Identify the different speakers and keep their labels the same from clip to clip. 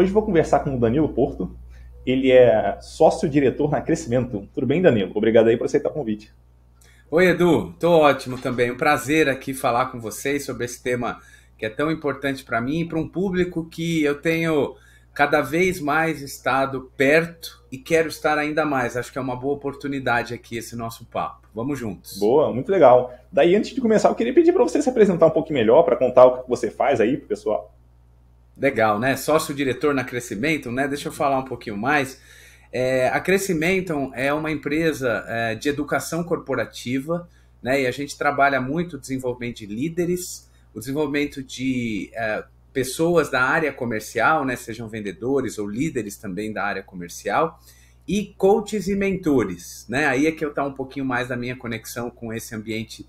Speaker 1: Hoje vou conversar com o Danilo Porto. Ele é sócio-diretor na Crescimento. Tudo bem, Danilo? Obrigado aí por aceitar o convite.
Speaker 2: Oi, Edu, tô ótimo também. Um prazer aqui falar com vocês sobre esse tema que é tão importante para mim e para um público que eu tenho cada vez mais estado perto e quero estar ainda mais. Acho que é uma boa oportunidade aqui esse nosso papo. Vamos juntos.
Speaker 1: Boa, muito legal. Daí, antes de começar, eu queria pedir para você se apresentar um pouquinho melhor, para contar o que você faz aí pro pessoal.
Speaker 2: Legal, né? Sócio-diretor na Crescimento, né? Deixa eu falar um pouquinho mais. A Crescimento é uma empresa de educação corporativa, né? E a gente trabalha muito o desenvolvimento de líderes, o desenvolvimento de pessoas da área comercial, né? Sejam vendedores ou líderes também da área comercial, e coaches e mentores, né? Aí é que eu tá um pouquinho mais da minha conexão com esse ambiente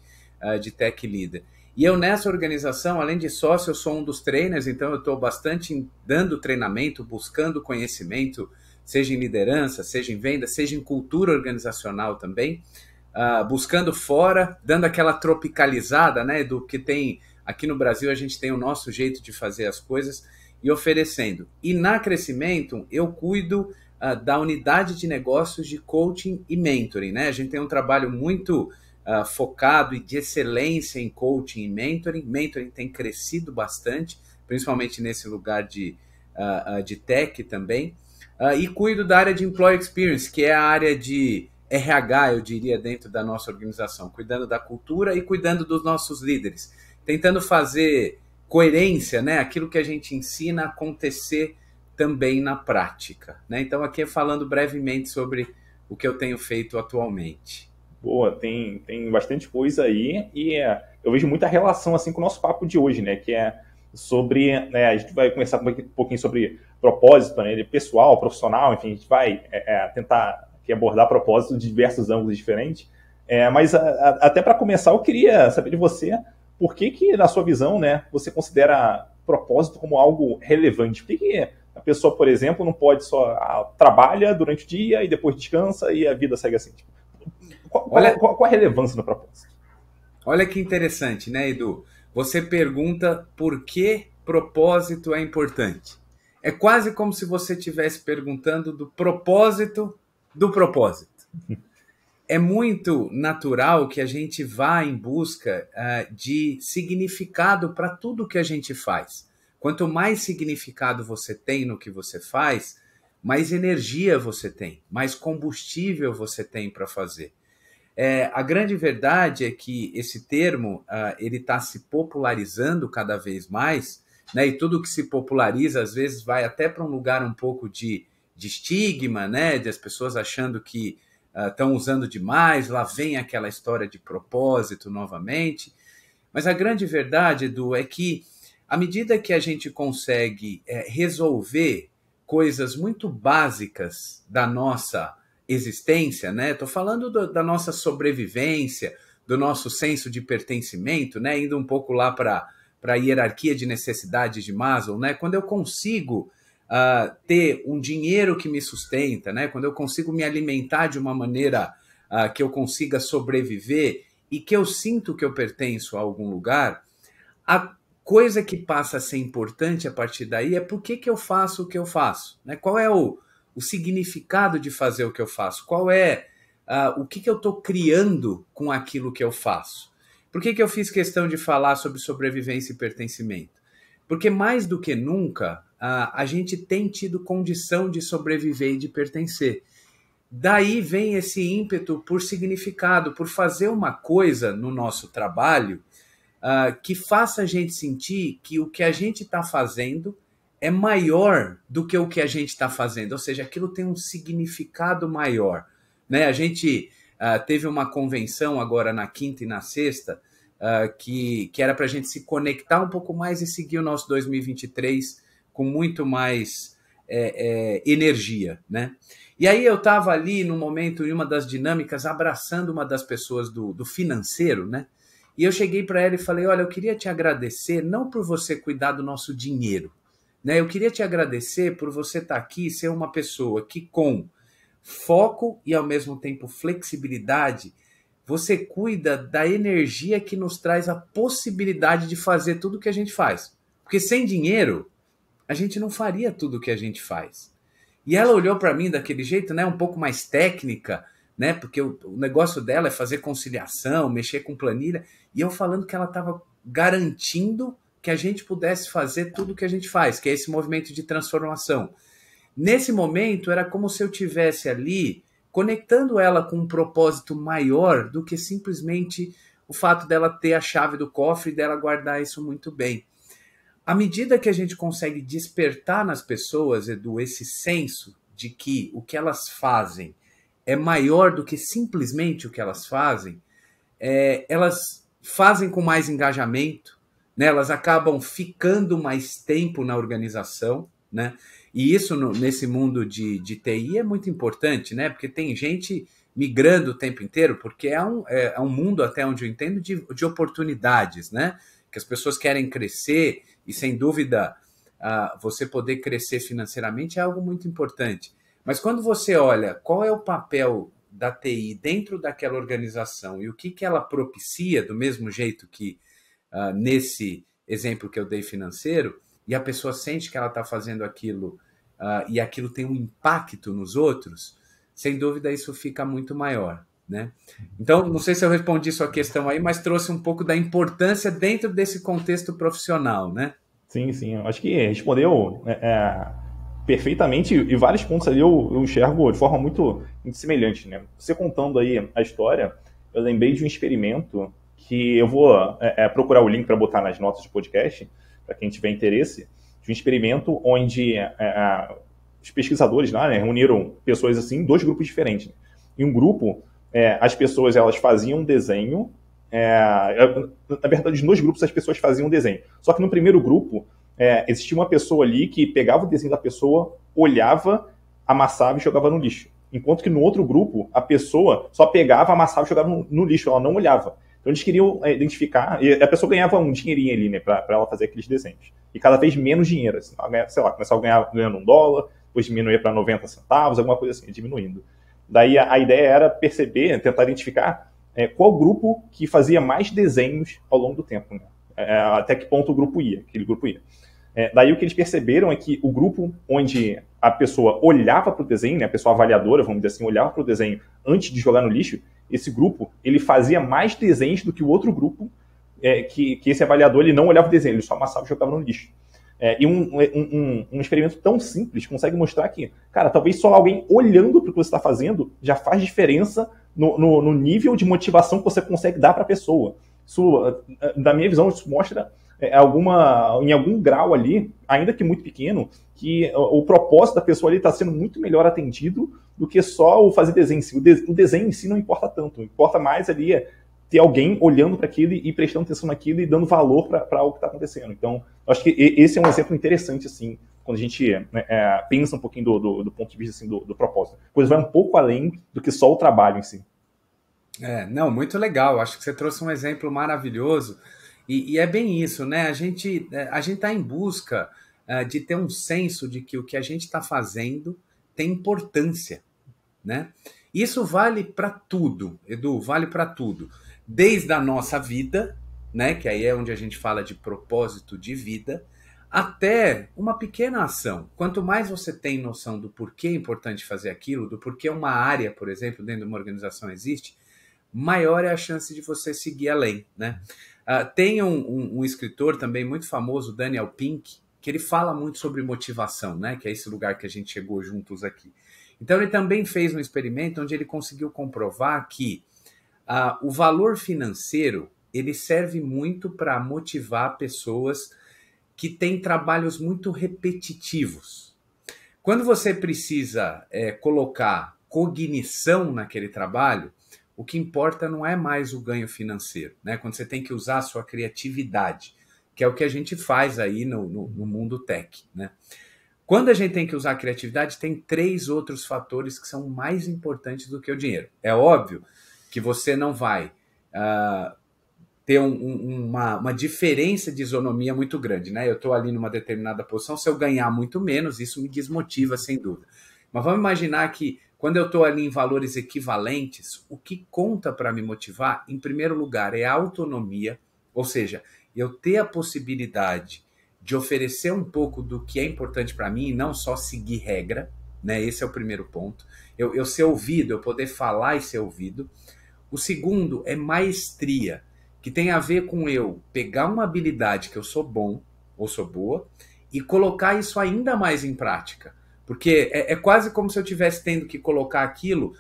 Speaker 2: de tech leader. E eu nessa organização, além de sócio, eu sou um dos trainers, então eu estou bastante dando treinamento, buscando conhecimento, seja em liderança, seja em venda, seja em cultura organizacional também, buscando fora, dando aquela tropicalizada, né, do que tem aqui no Brasil, a gente tem o nosso jeito de fazer as coisas e oferecendo. E na Crescimento, eu cuido da unidade de negócios de coaching e mentoring, né? A gente tem um trabalho muito focado e de excelência em coaching e mentoring. Mentoring tem crescido bastante, principalmente nesse lugar de tech também. E cuido da área de Employee Experience, que é a área de RH, eu diria, dentro da nossa organização, cuidando da cultura e cuidando dos nossos líderes, tentando fazer coerência, né, aquilo que a gente ensina acontecer também na prática, né? Então aqui falando brevemente sobre o que eu tenho feito atualmente.
Speaker 1: Boa, tem bastante coisa aí e eu vejo muita relação assim com o nosso papo de hoje, né? Que é sobre, né, a gente vai conversar um pouquinho sobre propósito, né, pessoal, profissional, enfim, a gente vai tentar aqui abordar propósito de diversos ângulos diferentes. Mas até para começar, eu queria saber de você por que na sua visão, né, você considera propósito como algo relevante? Por que a pessoa, por exemplo, não pode só trabalha durante o dia e depois descansa e a vida segue assim? Tipo,
Speaker 2: Olha,
Speaker 1: qual a relevância do propósito?
Speaker 2: olha que interessante, né, Edu? Você pergunta por que propósito é importante. É quase como se você estivesse perguntando do propósito do propósito. É muito natural que a gente vá em busca de significado para tudo que a gente faz. Quanto mais significado você tem no que você faz, mais energia você tem, mais combustível você tem para fazer. A grande verdade é que esse termo ele está se popularizando cada vez mais, né? E tudo que se populariza às vezes vai até para um lugar um pouco de estigma, né? De as pessoas achando que estão usando demais, lá vem aquela história de propósito novamente. Mas a grande verdade, Edu, é que à medida que a gente consegue resolver coisas muito básicas da nossa existência, né? Estou falando da nossa sobrevivência, do nosso senso de pertencimento, né? Indo um pouco lá para a hierarquia de necessidades de Maslow, né? Quando eu consigo ter um dinheiro que me sustenta, né? Quando eu consigo me alimentar de uma maneira que eu consiga sobreviver e que eu sinto que eu pertenço a algum lugar, a coisa que passa a ser importante a partir daí é por que eu faço o que eu faço, né? Qual é o significado de fazer o que eu faço? Qual é o que eu estou criando com aquilo que eu faço? Por que eu fiz questão de falar sobre sobrevivência e pertencimento? Porque mais do que nunca, a gente tem tido condição de sobreviver e de pertencer. Daí vem esse ímpeto por significado, por fazer uma coisa no nosso trabalho que faça a gente sentir que o que a gente está fazendo é maior do que o que a gente está fazendo, ou seja, aquilo tem um significado maior, né? A gente teve uma convenção agora na quinta e na sexta que era para a gente se conectar um pouco mais e seguir o nosso 2023 com muito mais energia, né? E aí eu estava ali no momento, em uma das dinâmicas, abraçando uma das pessoas do financeiro, né? E eu cheguei para ela e falei, olha, eu queria te agradecer não por você cuidar do nosso dinheiro, né? Eu queria te agradecer por você estar aqui e ser uma pessoa que com foco e ao mesmo tempo flexibilidade, você cuida da energia que nos traz a possibilidade de fazer tudo o que a gente faz. Porque sem dinheiro, a gente não faria tudo o que a gente faz. E ela olhou para mim daquele jeito, né, um pouco mais técnica, né, porque o negócio dela é fazer conciliação, mexer com planilha, e eu falando que ela estava garantindo que a gente pudesse fazer tudo o que a gente faz, que é esse movimento de transformação. Nesse momento, era como se eu tivesse ali conectando ela com um propósito maior do que simplesmente o fato dela ter a chave do cofre e dela guardar isso muito bem. À medida que a gente consegue despertar nas pessoas, Edu, esse senso de que o que elas fazem é maior do que simplesmente o que elas fazem, elas fazem com mais engajamento, né? Elas acabam ficando mais tempo na organização, né? E isso nesse mundo de TI é muito importante, né? Porque tem gente migrando o tempo inteiro, porque é um mundo, até onde eu entendo, de oportunidades, né? Que as pessoas querem crescer e, sem dúvida, você poder crescer financeiramente é algo muito importante. Mas quando você olha qual é o papel da TI dentro daquela organização e o que ela propicia, do mesmo jeito que nesse exemplo que eu dei financeiro, e a pessoa sente que ela está fazendo aquilo e aquilo tem um impacto nos outros, sem dúvida isso fica muito maior, né? Então, não sei se eu respondi sua questão aí, mas trouxe um pouco da importância dentro desse contexto profissional, né?
Speaker 1: Sim, sim. Eu acho que respondeu perfeitamente, e vários pontos ali eu enxergo de forma muito, muito semelhante, né? Você contando aí a história, eu lembrei de um experimento que eu vou procurar o link para botar nas notas do podcast, para quem tiver interesse, de um experimento onde os pesquisadores lá, né, reuniram pessoas assim em dois grupos diferentes. Né? Em um grupo, as pessoas elas faziam um desenho, na verdade, nos dois grupos as pessoas faziam um desenho. Só que no primeiro grupo, existia uma pessoa ali que pegava o desenho da pessoa, olhava, amassava e jogava no lixo. Enquanto que no outro grupo, a pessoa só pegava, amassava e jogava no lixo, ela não olhava. Então eles queriam identificar, e a pessoa ganhava um dinheirinho ali, né, para ela fazer aqueles desenhos. E cada vez menos dinheiro, assim, sei lá, começava ganhando $1, depois diminuía para 90 centavos, alguma coisa assim, diminuindo. Daí a ideia era perceber, tentar identificar qual grupo que fazia mais desenhos ao longo do tempo, né? Até que ponto aquele grupo ia. Daí o que eles perceberam é que o grupo onde a pessoa olhava para o desenho, né, a pessoa avaliadora, vamos dizer assim, olhava para o desenho antes de jogar no lixo, esse grupo ele fazia mais desenhos do que o outro grupo, que esse avaliador ele não olhava o desenho, ele só amassava e jogava no lixo. E um experimento tão simples consegue mostrar que, cara, talvez só alguém olhando para o que você está fazendo já faz diferença no nível de motivação que você consegue dar para a pessoa. Isso, da minha visão, isso mostra em algum grau ali, ainda que muito pequeno, que o propósito da pessoa ali está sendo muito melhor atendido do que só o fazer desenho em si. O desenho em si não importa tanto, importa mais ali ter alguém olhando para aquilo e prestando atenção naquilo e dando valor para o que está acontecendo. Então, eu acho que esse é um exemplo interessante, assim, quando a gente pensa um pouquinho do ponto de vista assim, do propósito. A coisa vai um pouco além do que só o trabalho em si.
Speaker 2: Não, muito legal. Acho que você trouxe um exemplo maravilhoso. E é bem isso, né? A gente está em busca de ter um senso de que o que a gente está fazendo tem importância, né? Isso vale para tudo, Edu, vale para tudo. Desde a nossa vida, né? Que aí é onde a gente fala de propósito de vida, até uma pequena ação. Quanto mais você tem noção do porquê é importante fazer aquilo, do porquê uma área, por exemplo, dentro de uma organização existe, maior é a chance de você seguir além, né? Tem um escritor também muito famoso, Daniel Pink, que ele fala muito sobre motivação, né? Que é esse lugar que a gente chegou juntos aqui. Então ele também fez um experimento onde ele conseguiu comprovar que o valor financeiro ele serve muito para motivar pessoas que têm trabalhos muito repetitivos. Quando você precisa colocar cognição naquele trabalho, o que importa não é mais o ganho financeiro, né? Quando você tem que usar a sua criatividade, que é o que a gente faz aí no mundo tech, né? Quando a gente tem que usar a criatividade, tem 3 outros fatores que são mais importantes do que o dinheiro. É óbvio que você não vai ter uma diferença de isonomia muito grande, né? Eu estou ali numa determinada posição, se eu ganhar muito menos, isso me desmotiva, sem dúvida. Mas vamos imaginar que quando eu estou ali em valores equivalentes, o que conta para me motivar, em primeiro lugar, é a autonomia, ou seja, eu ter a possibilidade de oferecer um pouco do que é importante para mim e não só seguir regra, né? Esse é o primeiro ponto. Eu ser ouvido, eu poder falar e ser ouvido. O segundo é maestria, que tem a ver com eu pegar uma habilidade que eu sou bom ou sou boa e colocar isso ainda mais em prática. Porque é quase como se eu estivesse tendo que colocar aquilo.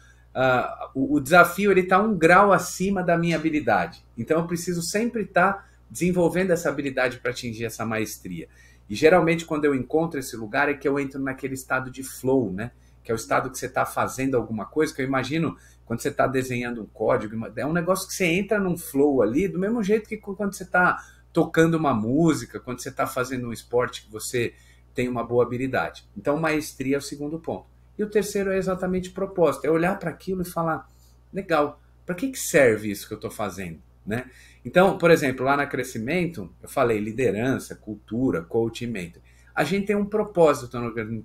Speaker 2: O desafio está 1 grau acima da minha habilidade. Então eu preciso sempre estar desenvolvendo essa habilidade para atingir essa maestria. E geralmente quando eu encontro esse lugar é que eu entro naquele estado de flow, né? Que é o estado que você está fazendo alguma coisa, que eu imagino quando você está desenhando um código, é um negócio que você entra num flow ali, do mesmo jeito que quando você está tocando uma música, quando você está fazendo um esporte que você tem uma boa habilidade. Então maestria é o segundo ponto. E o terceiro é exatamente propósito, é olhar para aquilo e falar, legal, para que serve isso que eu estou fazendo? Né? Então, por exemplo, lá na Crescimento, eu falei liderança, cultura, coaching, mentor. A gente tem um propósito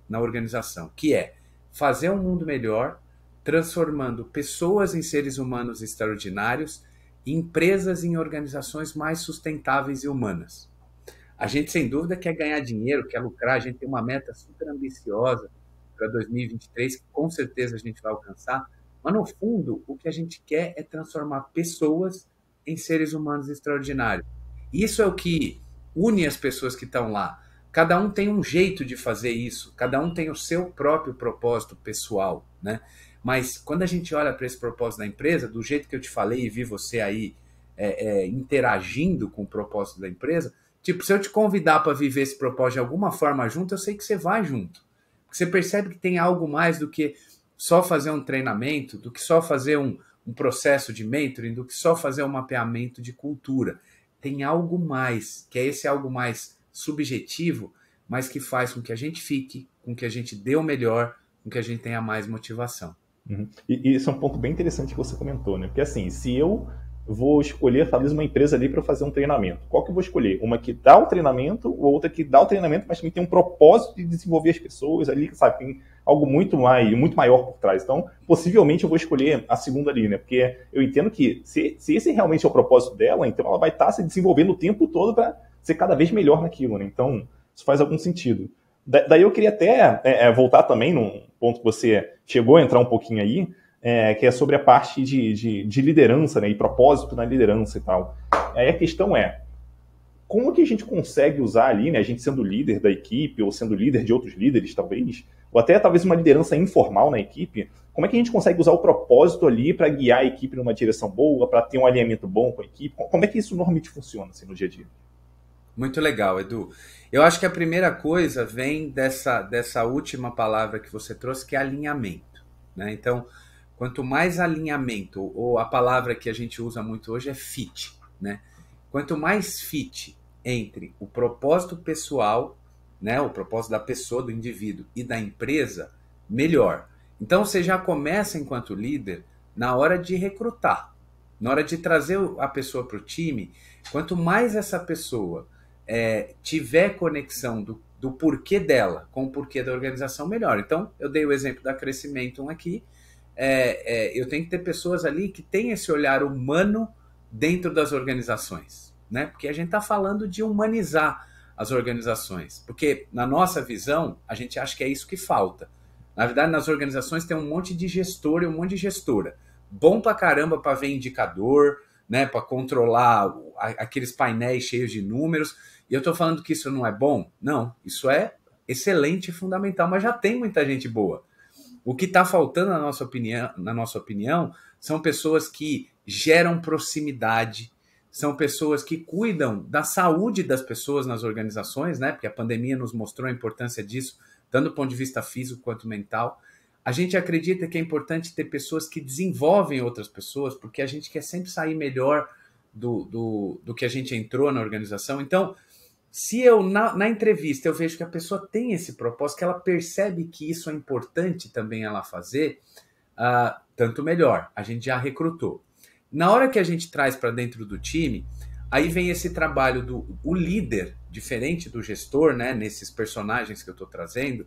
Speaker 2: na organização, que é fazer um mundo melhor, transformando pessoas em seres humanos extraordinários e empresas em organizações mais sustentáveis e humanas. A gente, sem dúvida, quer ganhar dinheiro, quer lucrar, a gente tem uma meta super ambiciosa para 2023, que com certeza a gente vai alcançar, mas no fundo, o que a gente quer é transformar pessoas em seres humanos extraordinários. Isso é o que une as pessoas que estão lá. Cada um tem um jeito de fazer isso, cada um tem o seu próprio propósito pessoal, né? Mas quando a gente olha para esse propósito da empresa, do jeito que eu te falei e vi você aí interagindo com o propósito da empresa, tipo, se eu te convidar para viver esse propósito de alguma forma junto, eu sei que você vai junto. Porque você percebe que tem algo mais do que só fazer um treinamento, do que só fazer um processo de mentoring, do que só fazer um mapeamento de cultura. Tem algo mais, que é esse algo mais subjetivo, mas que faz com que a gente fique, com que a gente dê o melhor, com que a gente tenha mais motivação.
Speaker 1: Uhum. E isso é um ponto bem interessante que você comentou, né? Porque assim, se eu vou escolher talvez uma empresa ali para fazer um treinamento, qual que eu vou escolher? Uma que dá o treinamento ou outra que dá o treinamento, mas também tem um propósito de desenvolver as pessoas ali, sabe? Tem algo muito maior por trás. Então, possivelmente eu vou escolher a segunda ali, né? Porque eu entendo que se esse realmente é o propósito dela, então ela vai estar se desenvolvendo o tempo todo para ser cada vez melhor naquilo, né? Então, isso faz algum sentido. Daí eu queria até voltar também num ponto que você chegou a entrar um pouquinho aí, que é sobre a parte de liderança, né, e propósito na liderança e tal. Aí a questão é, como que a gente consegue usar ali, né, a gente sendo líder da equipe, ou sendo líder de outros líderes, talvez, ou até talvez uma liderança informal na equipe, como é que a gente consegue usar o propósito ali para guiar a equipe numa direção boa, para ter um alinhamento bom com a equipe? Como é que isso normalmente funciona assim, no dia a dia?
Speaker 2: Muito legal, Edu. Eu acho que a primeira coisa vem dessa última palavra que você trouxe, que é alinhamento, né? Então, quanto mais alinhamento, ou a palavra que a gente usa muito hoje é fit, né? Quanto mais fit entre o propósito pessoal, né, o propósito da pessoa, do indivíduo e da empresa, melhor. Então, você já começa, enquanto líder, na hora de recrutar, na hora de trazer a pessoa para o time. Quanto mais essa pessoa tiver conexão do porquê dela com o porquê da organização, melhor. Então, eu dei o exemplo da Crescimento aqui. Eu tenho que ter pessoas ali que têm esse olhar humano dentro das organizações, né? Porque a gente está falando de humanizar as organizações. Porque, na nossa visão, a gente acha que é isso que falta. Na verdade, nas organizações tem um monte de gestor e um monte de gestora. Bom pra caramba para ver indicador, né? Para controlar aqueles painéis cheios de números. E eu estou falando que isso não é bom? Não, isso é excelente e fundamental, mas já tem muita gente boa. O que está faltando, na nossa opinião, são pessoas que geram proximidade, são pessoas que cuidam da saúde das pessoas nas organizações, né? Porque a pandemia nos mostrou a importância disso, tanto do ponto de vista físico quanto mental. A gente acredita que é importante ter pessoas que desenvolvem outras pessoas, porque a gente quer sempre sair melhor do que a gente entrou na organização. Então, se eu, na entrevista, eu vejo que a pessoa tem esse propósito, que ela percebe que isso é importante também ela fazer, tanto melhor, a gente já recrutou. Na hora que a gente traz para dentro do time, aí vem esse trabalho do líder, diferente do gestor, né, nesses personagens que eu estou trazendo.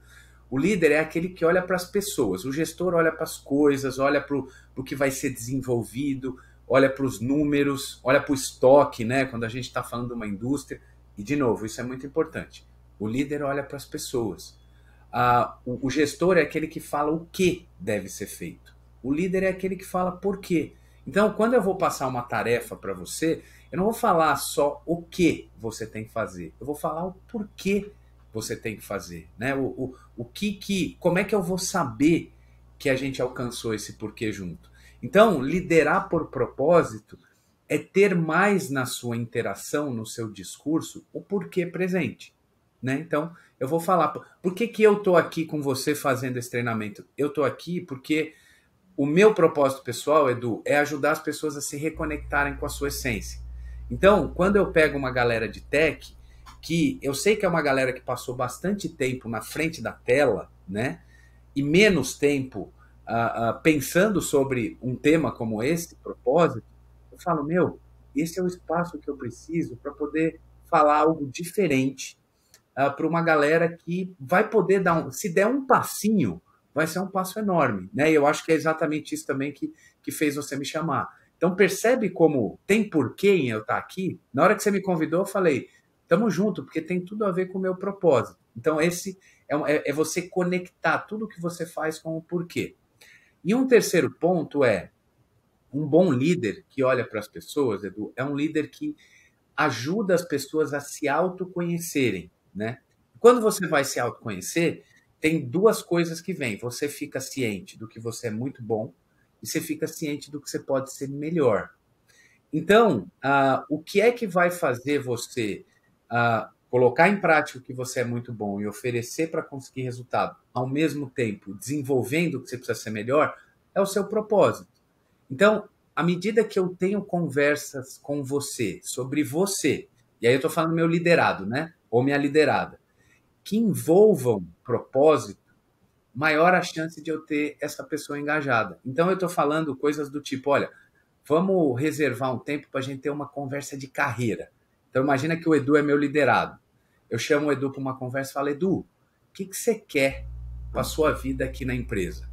Speaker 2: O líder é aquele que olha para as pessoas, o gestor olha para as coisas, olha para o que vai ser desenvolvido, olha para os números, olha para o estoque, né, quando a gente está falando de uma indústria. E, de novo, isso é muito importante. O líder olha para as pessoas. O gestor é aquele que fala o que deve ser feito. O líder é aquele que fala por quê. Então, quando eu vou passar uma tarefa para você, eu não vou falar só o que você tem que fazer. Eu vou falar o porquê você tem que fazer. Né? Como é que eu vou saber que a gente alcançou esse porquê junto? Então, liderar por propósito é ter mais na sua interação, no seu discurso, o porquê presente. Né? Então, eu vou falar, por que eu estou aqui com você fazendo esse treinamento? Eu estou aqui porque o meu propósito pessoal, Edu, é ajudar as pessoas a se reconectarem com a sua essência. Então, quando eu pego uma galera de tech, que eu sei que é uma galera que passou bastante tempo na frente da tela, né? E menos tempo pensando sobre um tema como esse, propósito, eu falo, esse é o espaço que eu preciso para poder falar algo diferente para uma galera que vai poder se der um passinho, vai ser um passo enorme, né? E eu acho que é exatamente isso também que fez você me chamar. Então percebe como tem porquê em eu estar aqui? Na hora que você me convidou, eu falei, tamo junto, porque tem tudo a ver com o meu propósito. Então esse é você conectar tudo que você faz com o porquê. E um terceiro ponto é, um bom líder que olha para as pessoas, Edu, é um líder que ajuda as pessoas a se autoconhecerem, né? Quando você vai se autoconhecer, tem duas coisas que vêm. Você fica ciente do que você é muito bom e você fica ciente do que você pode ser melhor. Então, o que é que vai fazer você colocar em prática o que você é muito bom e oferecer para conseguir resultado, ao mesmo tempo desenvolvendo o que você precisa ser melhor, é o seu propósito. Então, à medida que eu tenho conversas com você sobre você, e aí eu estou falando meu liderado, né? Ou minha liderada, que envolvam propósito, maior a chance de eu ter essa pessoa engajada. Então, eu estou falando coisas do tipo, olha, vamos reservar um tempo para a gente ter uma conversa de carreira. Então, imagina que o Edu é meu liderado. Eu chamo o Edu para uma conversa e falo, Edu, o que você quer para a sua vida aqui na empresa?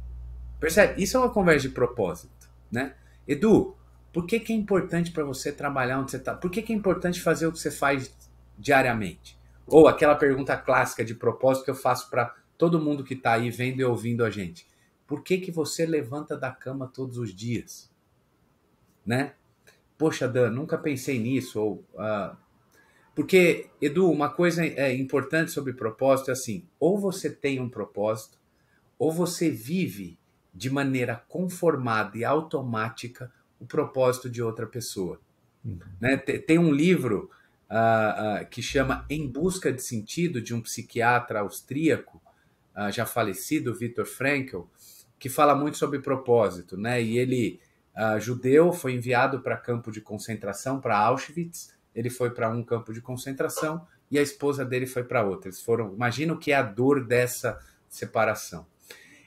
Speaker 2: Percebe? Isso é uma conversa de propósito, né? Edu, por que é importante para você trabalhar onde você está? Por que é importante fazer o que você faz diariamente? Ou aquela pergunta clássica de propósito que eu faço para todo mundo que está aí vendo e ouvindo a gente. Por que você levanta da cama todos os dias? Né? Poxa, Dan, nunca pensei nisso. Porque, Edu, uma coisa importante sobre propósito é assim, ou você tem um propósito, ou você vive de maneira conformada e automática o propósito de outra pessoa. Né? Tem um livro que chama Em Busca de Sentido, de um psiquiatra austríaco, já falecido, Viktor Frankl, que fala muito sobre propósito. Né? E ele, judeu, foi enviado para campo de concentração, para Auschwitz. Ele foi para um campo de concentração e a esposa dele foi para outro. Eles foram, imagina o que é a dor dessa separação.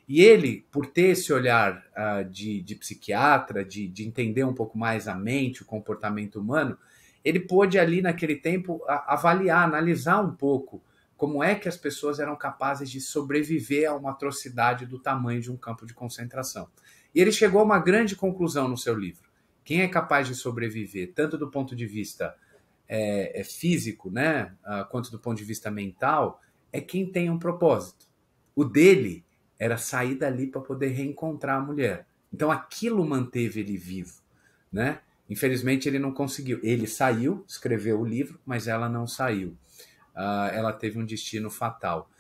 Speaker 2: E ele, por ter esse olhar de psiquiatra, de entender um pouco mais a mente, o comportamento humano, ele pôde ali naquele tempo avaliar, analisar um pouco como é que as pessoas eram capazes de sobreviver a uma atrocidade do tamanho de um campo de concentração. E ele chegou a uma grande conclusão no seu livro. Quem é capaz de sobreviver, tanto do ponto de vista físico, né, quanto do ponto de vista mental, é quem tem um propósito. O dele era sair dali para poder reencontrar a mulher. Então aquilo manteve ele vivo, né? Infelizmente ele não conseguiu. Ele saiu, escreveu o livro, mas ela não saiu. Ela teve um destino fatal.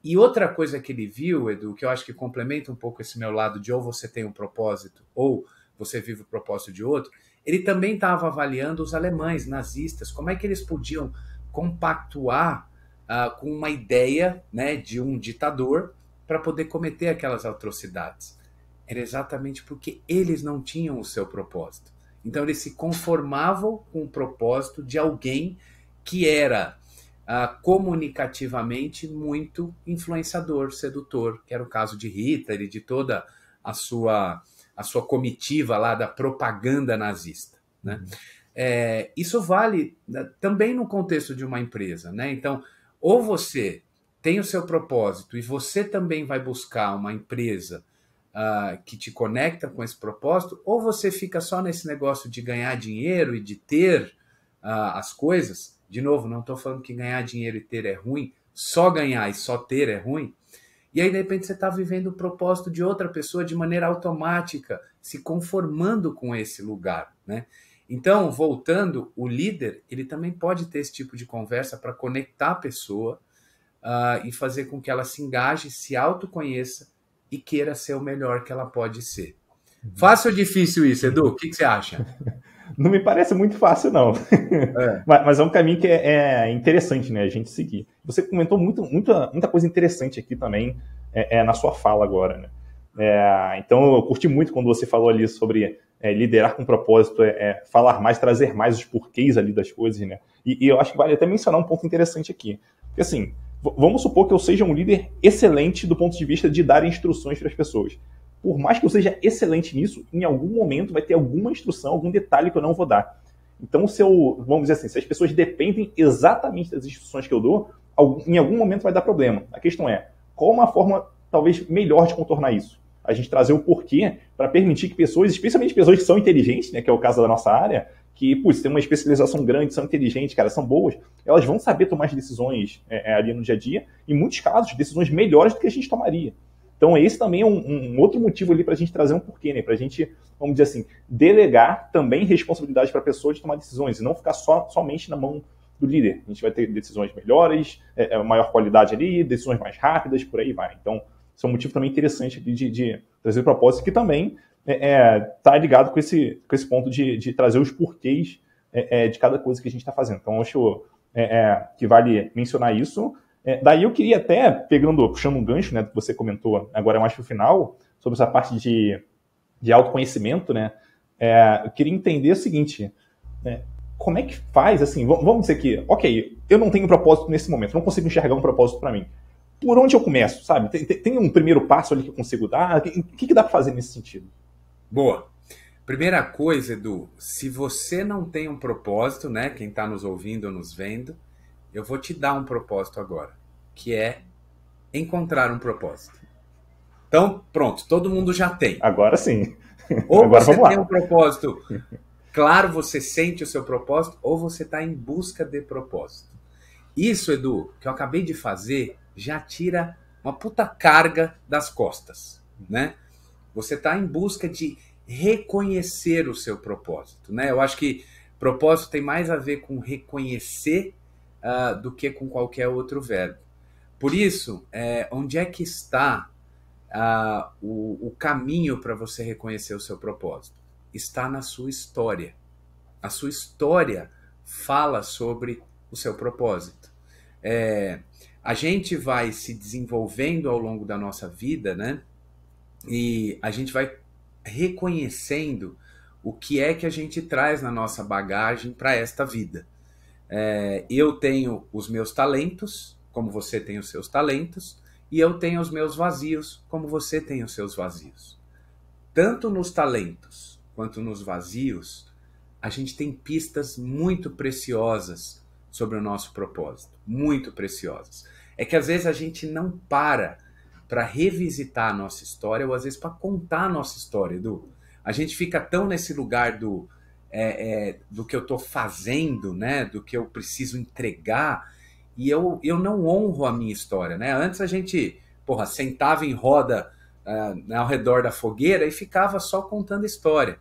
Speaker 2: E outra coisa que ele viu, Edu, que eu acho que complementa um pouco esse meu lado de ou você tem um propósito ou você vive o propósito de outro, ele também estava avaliando os alemães nazistas, como é que eles podiam compactuar com uma ideia, né, de um ditador para poder cometer aquelas atrocidades. Era exatamente porque eles não tinham o seu propósito. Então eles se conformavam com o propósito de alguém que era comunicativamente muito influenciador, sedutor, que era o caso de Hitler e de toda a sua comitiva lá da propaganda nazista. Né? Isso vale também no contexto de uma empresa. Né? Então, ou você tem o seu propósito e você também vai buscar uma empresa que te conecta com esse propósito, ou você fica só nesse negócio de ganhar dinheiro e de ter as coisas, De novo, não estou falando que ganhar dinheiro e ter é ruim, só ganhar e só ter é ruim. E aí, de repente, você está vivendo o propósito de outra pessoa de maneira automática, se conformando com esse lugar, né? Então, voltando, o líder, ele também pode ter esse tipo de conversa para conectar a pessoa e fazer com que ela se engaje, se autoconheça e queira ser o melhor que ela pode ser. Fácil ou difícil isso, Edu? O que você acha?
Speaker 1: Não me parece muito fácil, não.
Speaker 2: É.
Speaker 1: Mas é um caminho que é interessante, né, a gente seguir. Você comentou muita coisa interessante aqui também na sua fala agora, né? Então, eu curti muito quando você falou ali sobre liderar com propósito, falar mais, trazer mais os porquês ali das coisas, né? E eu acho que vale até mencionar um ponto interessante aqui. Porque, assim, vamos supor que eu seja um líder excelente do ponto de vista de dar instruções para as pessoas. Por mais que eu seja excelente nisso, em algum momento vai ter alguma instrução, algum detalhe que eu não vou dar. Então, vamos dizer assim, se as pessoas dependem exatamente das instruções que eu dou, em algum momento vai dar problema. A questão é, qual uma forma talvez melhor de contornar isso? A gente trazer o porquê para permitir que pessoas, especialmente pessoas que são inteligentes, né, que é o caso da nossa área, que, putz, tem uma especialização grande, são inteligentes, cara, são boas, elas vão saber tomar as decisões ali no dia a dia, em muitos casos, decisões melhores do que a gente tomaria. Então, esse também é um outro motivo ali para a gente trazer um porquê, né? Para a gente, vamos dizer assim, delegar também responsabilidade para a pessoa de tomar decisões e não ficar somente na mão do líder. A gente vai ter decisões melhores, maior qualidade ali, decisões mais rápidas, por aí vai. Então, isso é um motivo também interessante de trazer propósito, que também está ligado com esse ponto de trazer os porquês de cada coisa que a gente está fazendo. Então, acho que vale mencionar isso. Daí eu queria até, puxando um gancho, né, que você comentou agora mais para o final, sobre essa parte de autoconhecimento, né, eu queria entender o seguinte, como é que faz, assim, vamos dizer que, ok, eu não tenho propósito nesse momento, não consigo enxergar um propósito para mim. Por onde eu começo, sabe? Tem um primeiro passo ali que eu consigo dar? O que dá para fazer nesse sentido?
Speaker 2: Boa. Primeira coisa, Edu, se você não tem um propósito, né, quem está nos ouvindo ou nos vendo, eu vou te dar um propósito agora, que é encontrar um propósito. Então, pronto, todo mundo já tem.
Speaker 1: Agora sim.
Speaker 2: Ou
Speaker 1: agora
Speaker 2: você
Speaker 1: vamos
Speaker 2: tem
Speaker 1: lá.
Speaker 2: um propósito, claro, você sente o seu propósito, ou você está em busca de propósito. Isso, Edu, que eu acabei de fazer, já tira uma puta carga das costas, né? Você está em busca de reconhecer o seu propósito, né? Eu acho que propósito tem mais a ver com reconhecer do que com qualquer outro verbo. Por isso, onde é que está o caminho para você reconhecer o seu propósito? Está na sua história. A sua história fala sobre o seu propósito. A gente vai se desenvolvendo ao longo da nossa vida, né? E a gente vai reconhecendo o que é que a gente traz na nossa bagagem para esta vida. Eu tenho os meus talentos, como você tem os seus talentos, e eu tenho os meus vazios, como você tem os seus vazios. Tanto nos talentos quanto nos vazios, a gente tem pistas muito preciosas sobre o nosso propósito, muito preciosas. É que às vezes a gente não para revisitar a nossa história, ou às vezes para contar a nossa história, Edu. A gente fica tão nesse lugar do que eu estou fazendo, né? Do que eu preciso entregar, e eu não honro a minha história, né? Antes a gente, sentava em roda ao redor da fogueira e ficava só contando história.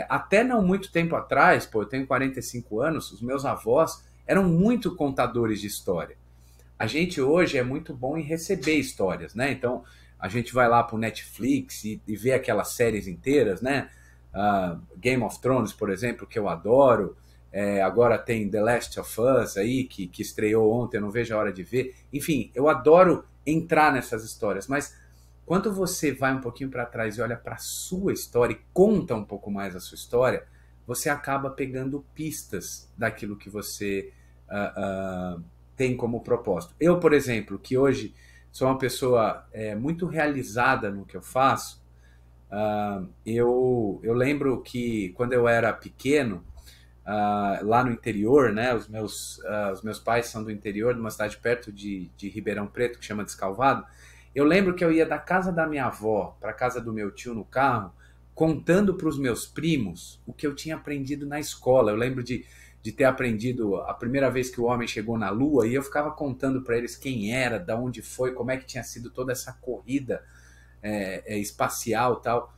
Speaker 2: Até não muito tempo atrás, eu tenho 45 anos, os meus avós eram muito contadores de história. A gente hoje é muito bom em receber histórias, né? Então, a gente vai lá para o Netflix e vê aquelas séries inteiras, né? Game of Thrones, por exemplo, que eu adoro. Agora tem The Last of Us aí, que estreou ontem, eu não vejo a hora de ver. Enfim, eu adoro entrar nessas histórias, mas quando você vai um pouquinho para trás e olha para a sua história e conta um pouco mais a sua história, você acaba pegando pistas daquilo que você tem como propósito. Eu, por exemplo, que hoje sou uma pessoa muito realizada no que eu faço, eu lembro que quando eu era pequeno, lá no interior, né, os meus pais são do interior, de uma cidade perto de Ribeirão Preto, que chama Descalvado. Eu lembro que eu ia da casa da minha avó para a casa do meu tio no carro, contando para os meus primos o que eu tinha aprendido na escola. Eu lembro de de ter aprendido a primeira vez que o homem chegou na Lua, e eu ficava contando para eles quem era, da onde foi, como é que tinha sido toda essa corrida espacial e tal.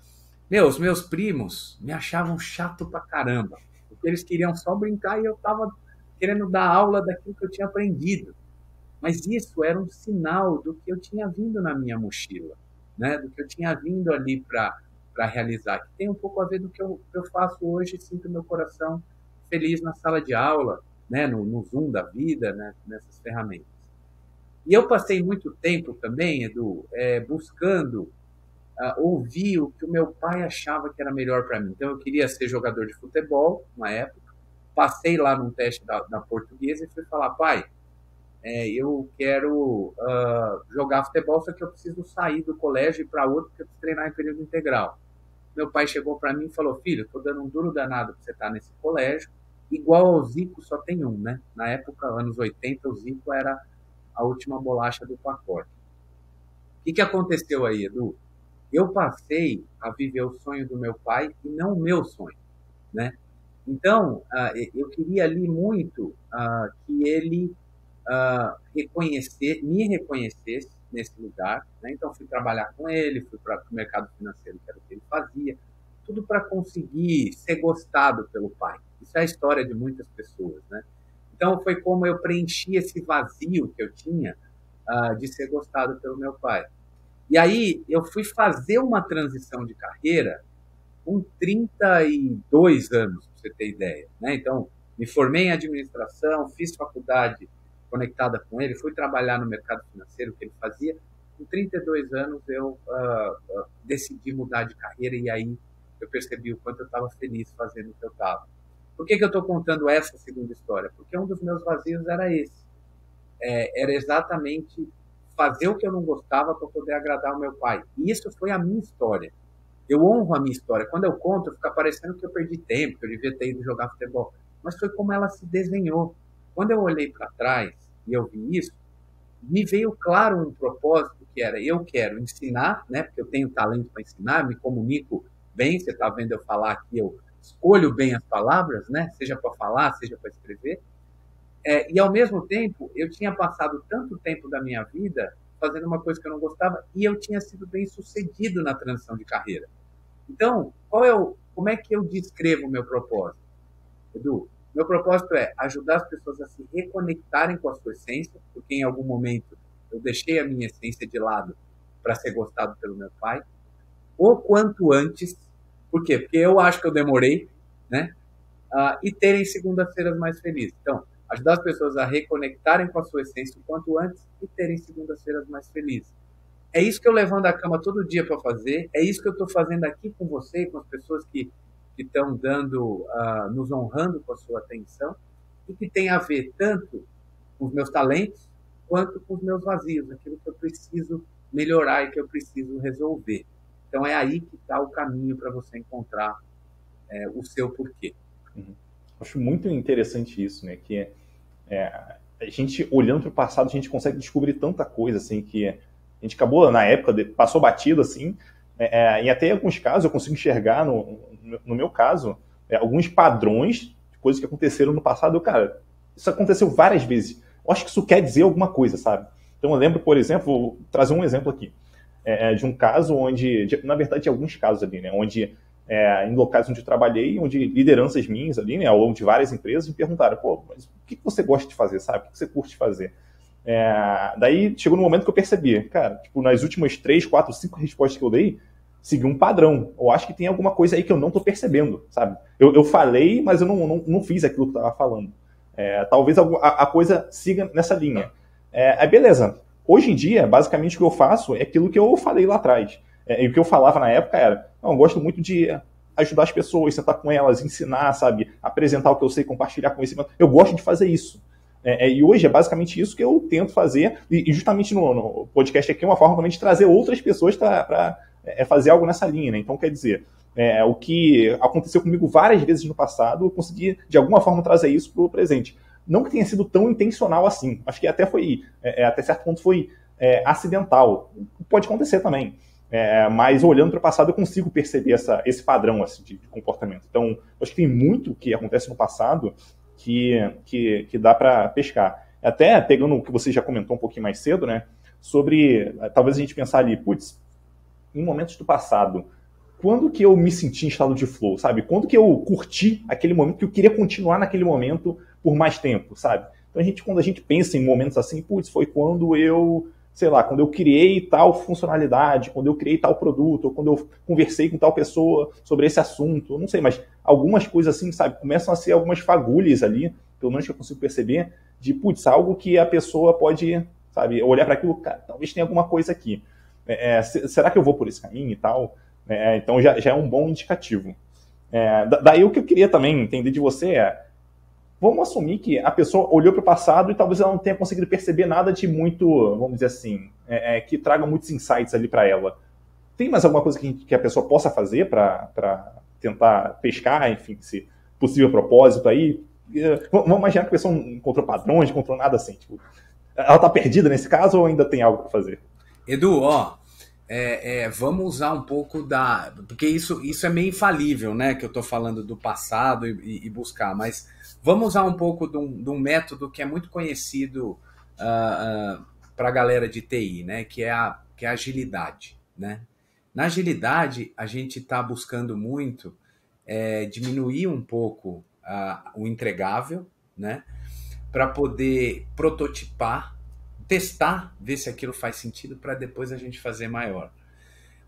Speaker 2: Os meus primos me achavam chato pra caramba, porque eles queriam só brincar e eu tava querendo dar aula daquilo que eu tinha aprendido. Mas isso era um sinal do que eu tinha vindo na minha mochila, né? Do que eu tinha vindo ali para realizar, que tem um pouco a ver do que eu faço hoje, sinto meu coração feliz na sala de aula, né? No Zoom da vida, né? Nessas ferramentas. E eu passei muito tempo também, Edu, buscando ouvir o que o meu pai achava que era melhor para mim. Então, eu queria ser jogador de futebol, na época. Passei lá num teste da Portuguesa e fui falar, pai, eu quero jogar futebol, só que eu preciso sair do colégio e ir para outro, porque eu preciso treinar em período integral. Meu pai chegou para mim e falou, filho, estou dando um duro danado para você estar nesse colégio, igual ao Zico só tem um, né? Na época, anos 80, o Zico era a última bolacha do pacote. O que aconteceu aí, Edu? Eu passei a viver o sonho do meu pai e não o meu sonho, né? Então, eu queria ali muito que ele me reconhecesse nesse lugar, né? Então, fui trabalhar com ele, fui para o mercado financeiro, que era o que ele fazia, tudo para conseguir ser gostado pelo pai. Isso é a história de muitas pessoas, né? Então, foi como eu preenchi esse vazio que eu tinha de ser gostado pelo meu pai. E aí eu fui fazer uma transição de carreira com 32 anos, para você ter ideia, né? Então, me formei em administração, fiz faculdade conectada com ele, fui trabalhar no mercado financeiro, que ele fazia. Com 32 anos eu decidi mudar de carreira e aí eu percebi o quanto eu estava feliz fazendo o que eu estava. Por que eu estou contando essa segunda história? Porque um dos meus vazios era esse. Era exatamente fazer o que eu não gostava para poder agradar o meu pai. E isso foi a minha história. Eu honro a minha história. Quando eu conto, fica parecendo que eu perdi tempo, que eu devia ter ido jogar futebol. Mas foi como ela se desenhou. Quando eu olhei para trás e eu vi isso, me veio claro um propósito que era, eu quero ensinar, né? Porque eu tenho talento para ensinar, me comunico bem, você está vendo eu falar aqui, eu escolho bem as palavras, né? Seja para falar, seja para escrever. E, ao mesmo tempo, eu tinha passado tanto tempo da minha vida fazendo uma coisa que eu não gostava e eu tinha sido bem sucedido na transição de carreira. Então, como é que eu descrevo o meu propósito? Edu, meu propósito é ajudar as pessoas a se reconectarem com a sua essência, porque em algum momento eu deixei a minha essência de lado para ser gostado pelo meu pai, o quanto antes. Por quê? Porque eu acho que eu demorei, né? E terem segundas-feiras mais felizes. Então, ajudar as pessoas a reconectarem com a sua essência o quanto antes e terem segundas-feiras mais felizes. É isso que eu levanto da cama todo dia para fazer, é isso que eu estou fazendo aqui com você e com as pessoas que estão nos honrando com a sua atenção e que tem a ver tanto com os meus talentos quanto com os meus vazios, aquilo que eu preciso melhorar e que eu preciso resolver. Então é aí que está o caminho para você encontrar o seu porquê.
Speaker 1: Acho muito interessante isso, né? Que a gente, olhando para o passado, a gente consegue descobrir tanta coisa, assim, que a gente acabou, na época, passou batido, assim, e até em alguns casos eu consigo enxergar, no meu caso, alguns padrões de coisas que aconteceram no passado. Cara, isso aconteceu várias vezes. Eu acho que isso quer dizer alguma coisa, sabe? Então eu lembro, por exemplo, vou trazer um exemplo aqui, de um caso onde, na verdade, de alguns casos ali, né? Onde em locais onde eu trabalhei, onde lideranças minhas ali, né, ao longo de várias empresas, me perguntaram, pô, mas o que você gosta de fazer, sabe? O que você curte fazer? Daí chegou no momento que eu percebi, cara, tipo, nas últimas 3, 4, 5 respostas que eu dei, segui um padrão. Eu acho que tem alguma coisa aí que eu não tô percebendo, sabe? Eu falei, mas eu não fiz aquilo que eu tava falando. Talvez a coisa siga nessa linha. Aí beleza. Hoje em dia, basicamente o que eu faço é aquilo que eu falei lá atrás. E o que eu falava na época era, eu gosto muito de ajudar as pessoas, sentar com elas, ensinar, sabe? Apresentar o que eu sei, compartilhar conhecimento. Eu gosto de fazer isso. E hoje é basicamente isso que eu tento fazer. E justamente no podcast aqui é uma forma também de trazer outras pessoas para fazer algo nessa linha, né? Então, quer dizer, o que aconteceu comigo várias vezes no passado, eu consegui, de alguma forma, trazer isso para o presente. Não que tenha sido tão intencional assim. Acho que até até certo ponto foi acidental. Pode acontecer também. Mas olhando para o passado eu consigo perceber esse padrão assim, de comportamento. Então, acho que tem muito que acontece no passado que dá para pescar. Até pegando o que você já comentou um pouquinho mais cedo, né, sobre talvez a gente pensar ali, putz, em momentos do passado, quando que eu me senti em estado de flow, sabe? Quando que eu curti aquele momento, que eu queria continuar naquele momento por mais tempo, sabe? Então, quando a gente pensa em momentos assim, putz, foi quando eu, sei lá, quando eu criei tal funcionalidade, quando eu criei tal produto, ou quando eu conversei com tal pessoa sobre esse assunto, não sei, mas algumas coisas assim, sabe? Começam a ser algumas fagulhas ali, pelo menos que eu consigo perceber, de, putz, algo que a pessoa pode, sabe, olhar para aquilo, cara, talvez tenha alguma coisa aqui. Será que eu vou por esse caminho e tal? Então já é um bom indicativo. Daí o que eu queria também entender de você vamos assumir que a pessoa olhou para o passado e talvez ela não tenha conseguido perceber nada de muito, vamos dizer assim, que traga muitos insights ali para ela. Tem mais alguma coisa que a pessoa possa fazer para tentar pescar, enfim, esse possível propósito aí? Vamos imaginar que a pessoa não encontrou padrões, não encontrou nada assim. Tipo, ela está perdida nesse caso ou ainda tem algo para fazer?
Speaker 2: Edu, vamos usar um pouco da... Porque isso é meio infalível, né? Que eu estou falando do passado e buscar, mas vamos usar um pouco de um método que é muito conhecido para a galera de TI, né? Que é a agilidade, né? Na agilidade, a gente está buscando muito diminuir um pouco o entregável, né? Para poder prototipar, testar, ver se aquilo faz sentido para depois a gente fazer maior.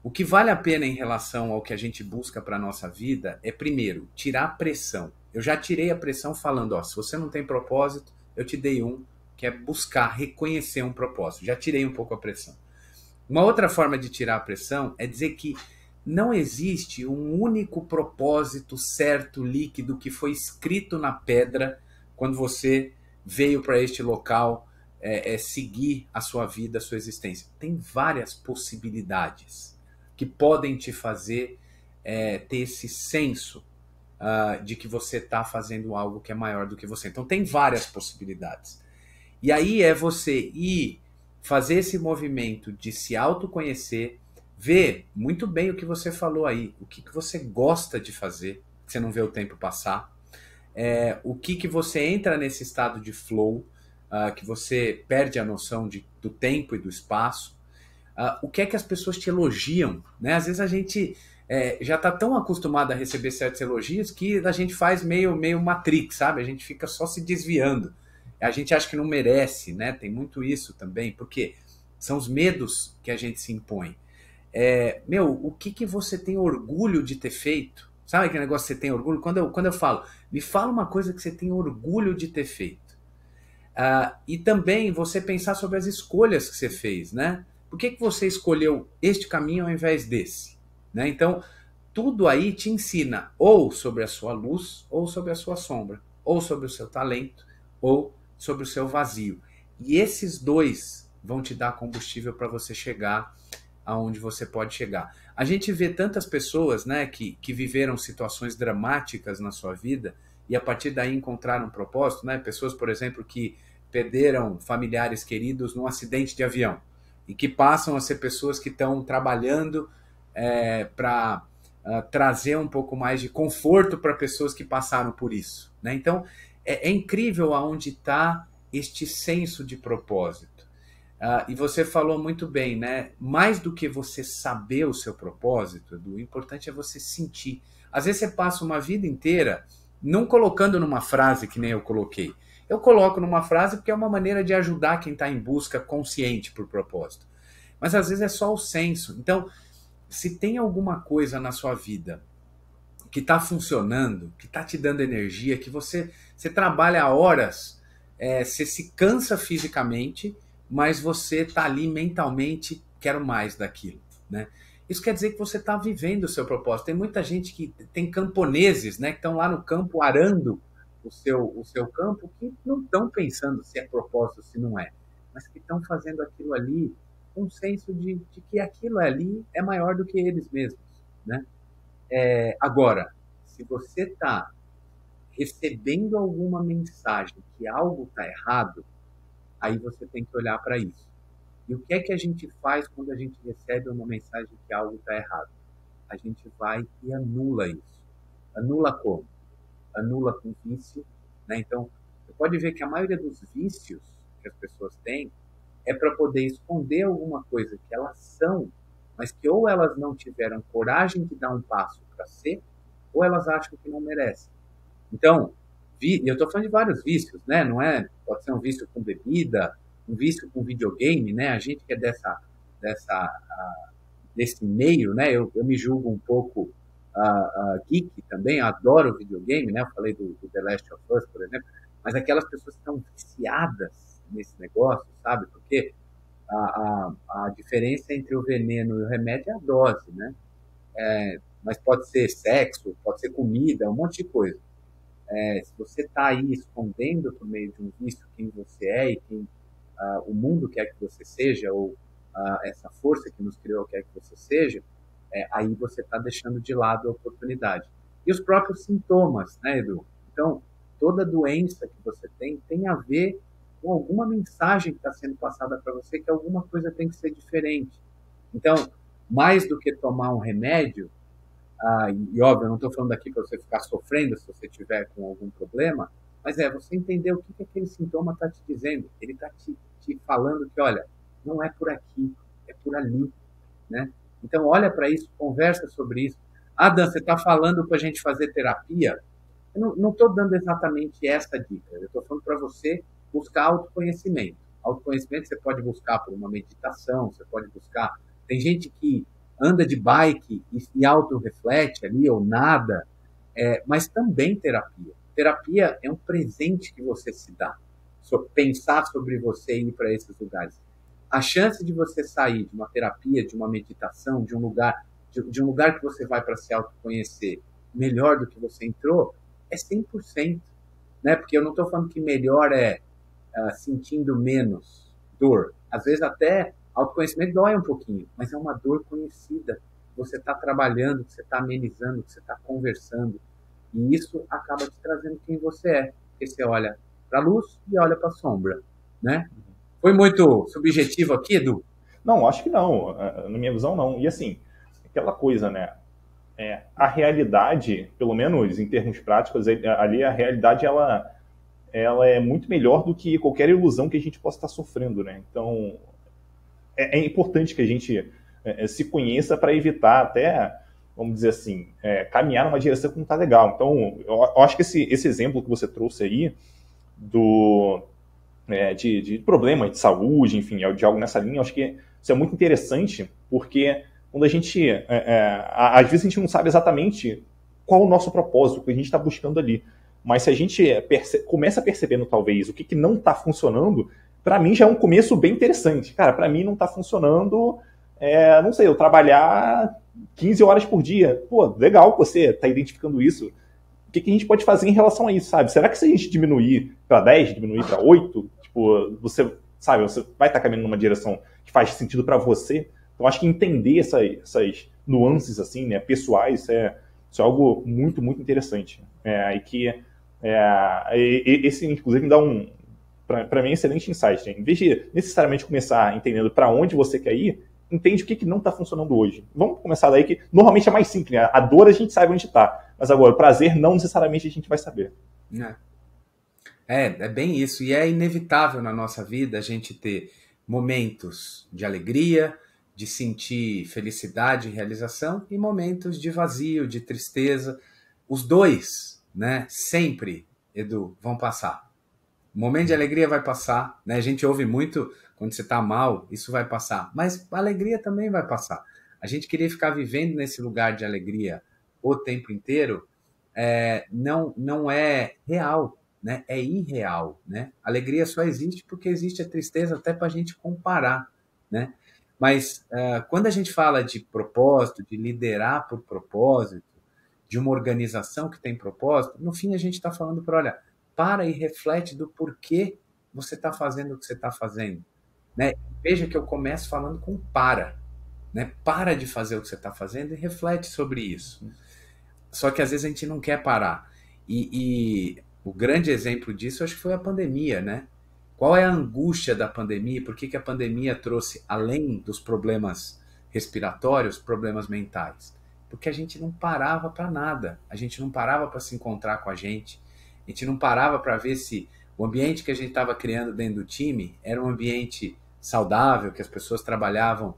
Speaker 2: O que vale a pena em relação ao que a gente busca para a nossa vida é, primeiro, tirar a pressão. Eu já tirei a pressão falando, se você não tem propósito, eu te dei que é buscar, reconhecer um propósito. Já tirei um pouco a pressão. Uma outra forma de tirar a pressão é dizer que não existe um único propósito certo, líquido, que foi escrito na pedra quando você veio para este local seguir a sua vida, a sua existência. Tem várias possibilidades que podem te fazer ter esse senso de que você está fazendo algo que é maior do que você. Então tem várias possibilidades. E aí é você ir fazer esse movimento de se autoconhecer, ver muito bem o que você falou aí, o que você gosta de fazer, que você não vê o tempo passar, o que você entra nesse estado de flow, que você perde a noção do tempo e do espaço, o que é que as pessoas te elogiam, né? Às vezes a gente já está tão acostumado a receber certos elogios que a gente faz meio Matrix, sabe? A gente fica só se desviando. A gente acha que não merece, né? Tem muito isso também, porque são os medos que a gente se impõe. O que você tem orgulho de ter feito? Sabe aquele negócio que você tem orgulho? Quando eu falo, me fala uma coisa que você tem orgulho de ter feito. E também você pensar sobre as escolhas que você fez, né? Por que você escolheu este caminho ao invés desse? Né? Então, tudo aí te ensina ou sobre a sua luz, ou sobre a sua sombra, ou sobre o seu talento, ou sobre o seu vazio. E esses dois vão te dar combustível para você chegar aonde você pode chegar. A gente vê tantas pessoas, né, que viveram situações dramáticas na sua vida e a partir daí encontraram um propósito, né? Pessoas, por exemplo, que perderam familiares queridos num acidente de avião e que passam a ser pessoas que estão trabalhando para trazer um pouco mais de conforto para pessoas que passaram por isso, né? Então, é incrível aonde está este senso de propósito. E você falou muito bem, né? Mais do que você saber o seu propósito, Edu, o importante é você sentir. Às vezes você passa uma vida inteira não colocando numa frase que nem eu coloquei. Eu coloco numa frase porque é uma maneira de ajudar quem está em busca consciente por propósito. Mas às vezes é só o senso. Então, se tem alguma coisa na sua vida que está funcionando, que está te dando energia, que você trabalha horas, você se cansa fisicamente, mas você está ali mentalmente, quero mais daquilo, né? Isso quer dizer que você está vivendo o seu propósito. Tem muita gente que tem camponeses, né, que estão lá no campo arando o seu campo, que não estão pensando se é propósito, se não é, mas que estão fazendo aquilo ali com um senso de que aquilo ali é maior do que eles mesmos, né? Agora, se você está recebendo alguma mensagem que algo está errado, aí você tem que olhar para isso. E o que é que a gente faz quando a gente recebe uma mensagem que algo está errado? A gente vai e anula isso. Anula como? Anula com vício, né? Então, você pode ver que a maioria dos vícios que as pessoas têm é para poder esconder alguma coisa que elas são, mas que ou elas não tiveram coragem de dar um passo para ser, ou elas acham que não merecem. Então, eu estou falando de vários vícios, né? Não é? Pode ser um vício com bebida, um vício com videogame, né? A gente que é desse meio, né? Eu me julgo um pouco geek também, adoro videogame, né? Eu falei do The Last of Us, por exemplo, mas aquelas pessoas que estão viciadas nesse negócio, sabe? Porque a diferença entre o veneno e o remédio é a dose, né? Mas pode ser sexo, pode ser comida, um monte de coisa. Se você está aí escondendo por meio de um vício quem você é e quem o mundo quer que você seja, ou essa força que nos criou quer que você seja, aí você está deixando de lado a oportunidade. E os próprios sintomas, né, Edu? Então, toda doença que você tem a ver com alguma mensagem que está sendo passada para você, que alguma coisa tem que ser diferente. Então, mais do que tomar um remédio, e óbvio, eu não estou falando aqui para você ficar sofrendo se você tiver com algum problema, mas você entender o que aquele sintoma está te dizendo. Ele está te falando que, olha, não é por aqui, é por ali, né? Então, olha para isso, conversa sobre isso. Dan, você está falando para a gente fazer terapia? Eu não estou dando exatamente essa dica. Eu estou falando para você buscar autoconhecimento. Autoconhecimento você pode buscar por uma meditação, você pode buscar... Tem gente que anda de bike e auto-reflete ali, ou nada, mas também terapia. Terapia é um presente que você se dá. Pensar sobre você e ir para esses lugares. A chance de você sair de uma terapia, de uma meditação, de um lugar que você vai para se autoconhecer melhor do que você entrou, é 100%. Né? Porque eu não estou falando que melhor é sentindo menos dor. Às vezes até autoconhecimento dói um pouquinho, mas é uma dor conhecida. Você está trabalhando, você está amenizando, você está conversando. E isso acaba te trazendo quem você é. Porque você olha para a luz e olha para a sombra. Né? Foi muito subjetivo aqui, Edu?
Speaker 1: Não, acho que não. Na minha visão, não. E assim, aquela coisa, né? A realidade, pelo menos em termos práticos, ali a realidade ela é muito melhor do que qualquer ilusão que a gente possa estar sofrendo, né? Então, é importante que a gente se conheça para evitar até, vamos dizer assim, caminhar numa direção que não está legal. Então, eu acho que esse exemplo que você trouxe aí de problema de saúde, enfim, de algo nessa linha, eu acho que isso é muito interessante, porque quando a gente, às vezes a gente não sabe exatamente qual o nosso propósito, o que a gente está buscando ali. Mas se a gente começa percebendo, talvez, o que não está funcionando, para mim já é um começo bem interessante. Cara, para mim não está funcionando, não sei, eu trabalhar 15 horas por dia. Pô, legal que você está identificando isso. O que a gente pode fazer em relação a isso, sabe? Será que se a gente diminuir para 10, diminuir para 8, tipo, você vai estar caminhando numa direção que faz sentido para você? Então, acho que entender essas nuances, assim, né, pessoais, isso é algo muito, muito interessante. E que esse, inclusive, me dá para mim, excelente insight. Né? Em vez de necessariamente começar entendendo para onde você quer ir, entende o que não está funcionando hoje. Vamos começar daí, que normalmente é mais simples. Né? A dor a gente sabe onde está, mas agora o prazer não necessariamente a gente vai saber.
Speaker 2: É bem isso. E é inevitável na nossa vida a gente ter momentos de alegria, de sentir felicidade e realização, e momentos de vazio, de tristeza. Os dois, né, sempre, Edu, vão passar. O momento de alegria vai passar, né? A gente ouve muito, quando você está mal, isso vai passar. Mas a alegria também vai passar. A gente querer ficar vivendo nesse lugar de alegria o tempo inteiro não é real, né? É irreal, né? A alegria só existe porque existe a tristeza até para a gente comparar, né? Mas quando a gente fala de propósito, de liderar por propósito, de uma organização que tem propósito, no fim a gente está falando para e reflete do porquê você está fazendo o que você está fazendo. Né? Veja que eu começo falando com né? Para de fazer o que você está fazendo e reflete sobre isso. Só que às vezes a gente não quer parar. E o grande exemplo disso acho que foi a pandemia, né? Qual é a angústia da pandemia? Por que a pandemia trouxe, além dos problemas respiratórios, problemas mentais? Porque a gente não parava para nada. A gente não parava para se encontrar com a gente. A gente não parava para ver se o ambiente que a gente estava criando dentro do time era um ambiente saudável, que as pessoas trabalhavam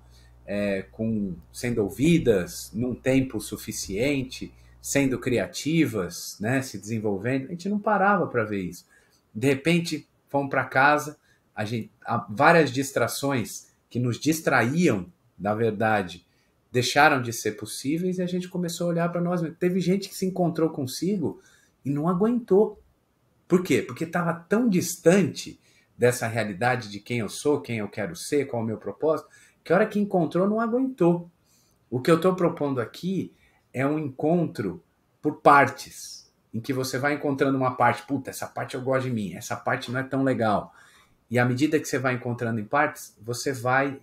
Speaker 2: sendo ouvidas num tempo suficiente, sendo criativas, né, se desenvolvendo. A gente não parava para ver isso. De repente, fomos para casa, há várias distrações que nos distraíam, na verdade, deixaram de ser possíveis e a gente começou a olhar para nós mesmos. Teve gente que se encontrou consigo e não aguentou. Por quê? Porque estava tão distante dessa realidade de quem eu sou, quem eu quero ser, qual é o meu propósito, que a hora que encontrou não aguentou. O que eu estou propondo aqui é um encontro por partes, em que você vai encontrando uma parte, puta, essa parte eu gosto de mim, essa parte não é tão legal. E à medida que você vai encontrando em partes, você vai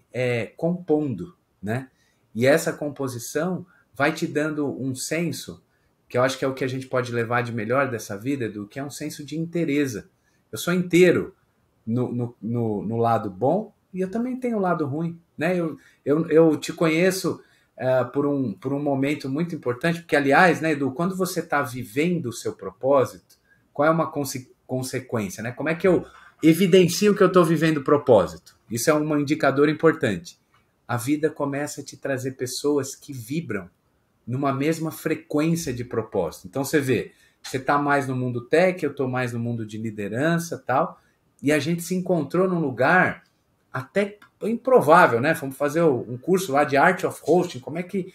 Speaker 2: compondo, né? E essa composição vai te dando um senso, que eu acho que é o que a gente pode levar de melhor dessa vida, Edu, que é um senso de inteireza. Eu sou inteiro no lado bom e eu também tenho o lado ruim, né? Eu te conheço por um momento muito importante, porque, aliás, né, Edu, quando você está vivendo o seu propósito, qual é uma consequência, né? Como é que eu evidencio que eu estou vivendo o propósito? Isso é um indicador importante. A vida começa a te trazer pessoas que vibram numa mesma frequência de propósito. Então você vê, você está mais no mundo tech, eu estou mais no mundo de liderança, tal, e a gente se encontrou num lugar até improvável, né? Fomos fazer um curso lá de Art of Hosting, como é que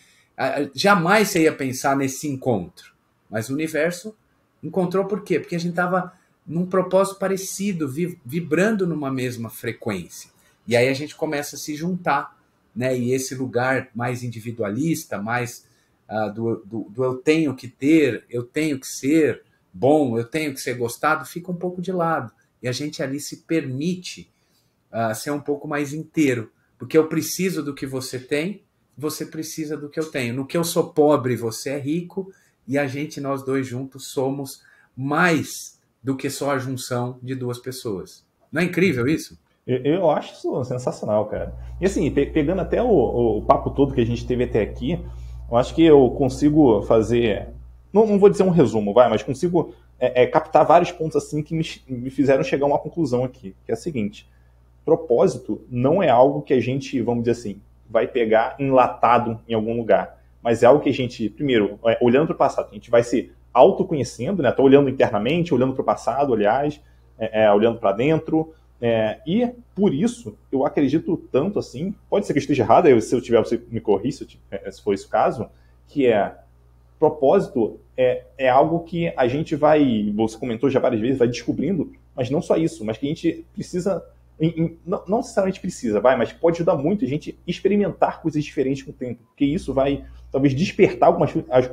Speaker 2: jamais você ia pensar nesse encontro? Mas o universo encontrou por quê? Porque a gente estava num propósito parecido, vibrando numa mesma frequência. E aí a gente começa a se juntar, né? E esse lugar mais individualista, mais do eu tenho que ter, eu tenho que ser bom, eu tenho que ser gostado, fica um pouco de lado. E a gente ali se permite ser um pouco mais inteiro. Porque eu preciso do que você tem, você precisa do que eu tenho. No que eu sou pobre, você é rico, e nós dois juntos, somos mais do que só a junção de duas pessoas. Não é incrível isso?
Speaker 1: Eu acho isso sensacional, cara. E assim, pegando até o papo todo que a gente teve até aqui, eu acho que eu consigo fazer, não vou dizer um resumo, mas consigo captar vários pontos assim que me fizeram chegar a uma conclusão aqui, que é a seguinte: propósito não é algo que a gente, vamos dizer assim, vai pegar enlatado em algum lugar, mas é algo que a gente, primeiro, olhando para o passado, a gente vai se autoconhecendo, né? Estou olhando internamente, olhando para o passado, aliás, olhando para dentro, e por isso eu acredito tanto assim, pode ser que eu esteja errado, se eu tiver, você me corrija se for esse o caso, que propósito é algo que a gente vai, você comentou já várias vezes, vai descobrindo, mas não só isso, mas que a gente precisa, não necessariamente precisa, mas pode ajudar muito a gente experimentar coisas diferentes com o tempo, porque isso vai talvez despertar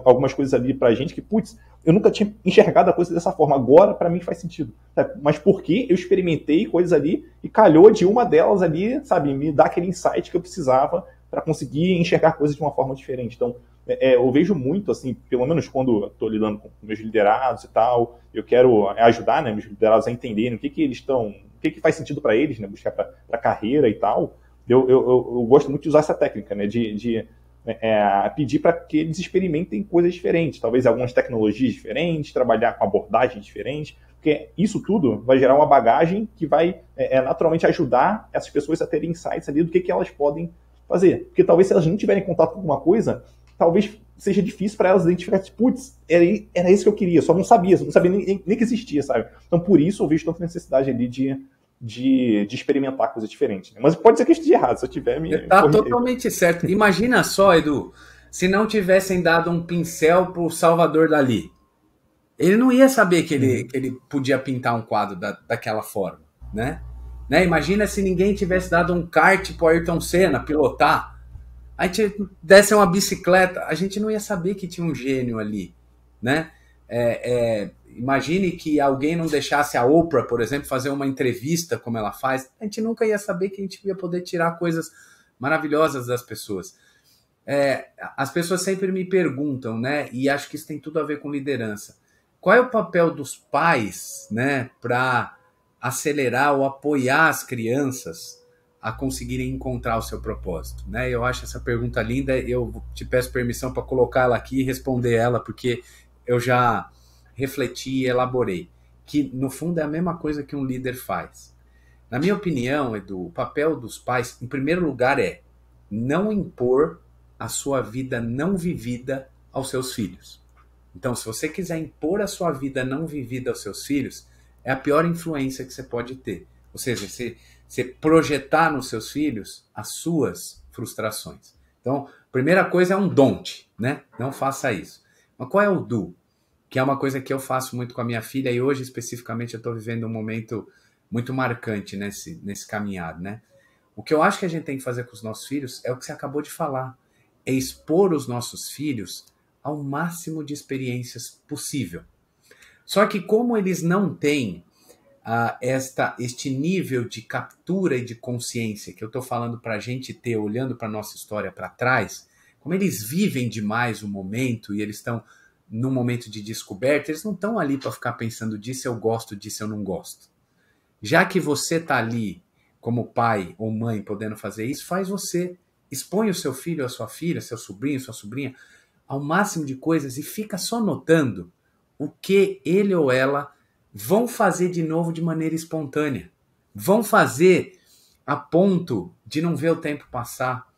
Speaker 1: algumas coisas ali pra gente que, putz, eu nunca tinha enxergado a coisa dessa forma, agora pra mim faz sentido, sabe? Mas porque eu experimentei coisas ali e calhou de uma delas ali, sabe, me dar aquele insight que eu precisava para conseguir enxergar coisas de uma forma diferente. Então, eu vejo muito, assim, pelo menos quando estou lidando com meus liderados e tal, eu quero ajudar, né, meus liderados a entenderem o que eles estão, o que faz sentido para eles, né, buscar para carreira e tal. Eu gosto muito de usar essa técnica, né, de pedir para que eles experimentem coisas diferentes, talvez algumas tecnologias diferentes, trabalhar com abordagem diferente, porque isso tudo vai gerar uma bagagem que vai naturalmente ajudar essas pessoas a terem insights ali do que elas podem fazer. Porque talvez se elas não tiverem contato com alguma coisa, talvez seja difícil para elas identificar, putz, era isso que eu queria, só não sabia nem que existia, sabe? Então por isso eu vejo tanta necessidade ali de experimentar coisas diferentes. Mas pode ser que eu esteja errado, se eu tiver me...
Speaker 2: Tá totalmente certo. Imagina só, Edu, se não tivessem dado um pincel pro Salvador Dalí. Ele não ia saber que ele podia pintar um quadro daquela forma, né? Imagina se ninguém tivesse dado um kart pro Ayrton Senna pilotar. A gente desse uma bicicleta, a gente não ia saber que tinha um gênio ali, né? Imagine que alguém não deixasse a Oprah, por exemplo, fazer uma entrevista como ela faz, a gente nunca ia saber que a gente ia poder tirar coisas maravilhosas das pessoas. As pessoas sempre me perguntam, né? E acho que isso tem tudo a ver com liderança. Qual é o papel dos pais, né, para acelerar ou apoiar as crianças a conseguirem encontrar o seu propósito, né? Eu acho essa pergunta linda, eu te peço permissão para colocar ela aqui e responder ela, porque eu já refleti e elaborei. que no fundo é a mesma coisa que um líder faz. Na minha opinião, Edu, o papel dos pais, em primeiro lugar, é não impor a sua vida não vivida aos seus filhos. Então, se você quiser impor a sua vida não vivida aos seus filhos, é a pior influência que você pode ter. Ou seja, você projetar nos seus filhos as suas frustrações. Então, primeira coisa é um don't, né? Não faça isso. Mas qual é o do? Que é uma coisa que eu faço muito com a minha filha, e hoje especificamente eu estou vivendo um momento muito marcante nesse caminhar, né? O que eu acho que a gente tem que fazer com os nossos filhos é o que você acabou de falar, é expor os nossos filhos ao máximo de experiências possível. Só que como eles não têm este nível de captura e de consciência que eu estou falando para a gente ter, olhando para a nossa história para trás, como eles vivem demais o momento e eles estão num momento de descoberta, eles não estão ali para ficar pensando disso eu gosto, disso eu não gosto. Já que você está ali como pai ou mãe podendo fazer isso, faz você. Expõe o seu filho, a sua filha, seu sobrinho, sua sobrinha, ao máximo de coisas e fica só notando o que ele ou ela vão fazer de novo de maneira espontânea. Vão fazer a ponto de não ver o tempo passar.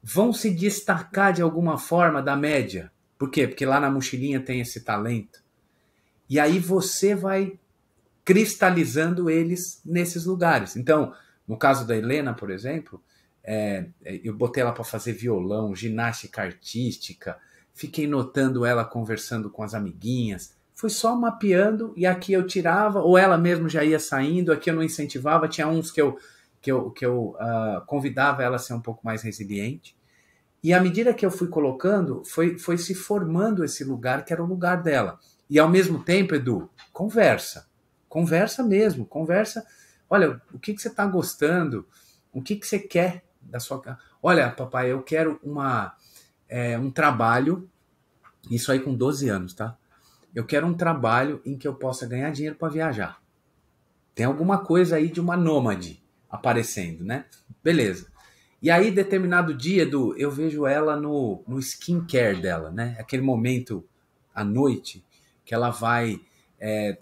Speaker 2: Vão se destacar de alguma forma da média. Por quê? Porque lá na mochilinha tem esse talento. E aí você vai cristalizando eles nesses lugares. Então, no caso da Helena, por exemplo, eu botei ela para fazer violão, ginástica artística, fiquei notando ela conversando com as amiguinhas, fui só mapeando, e aqui eu tirava, ou ela mesmo já ia saindo, aqui eu não incentivava, tinha uns que eu convidava ela a ser um pouco mais resiliente, e à medida que eu fui colocando, foi se formando esse lugar que era o lugar dela. E ao mesmo tempo, Edu, conversa mesmo, conversa, olha, o que você está gostando, o que você quer da sua... Olha, papai, eu quero um trabalho, isso aí com 12 anos, tá? Eu quero um trabalho em que eu possa ganhar dinheiro para viajar. Tem alguma coisa aí de uma nômade aparecendo, né? Beleza. E aí, determinado dia, Edu, eu vejo ela no skincare dela, né? Aquele momento à noite que ela vai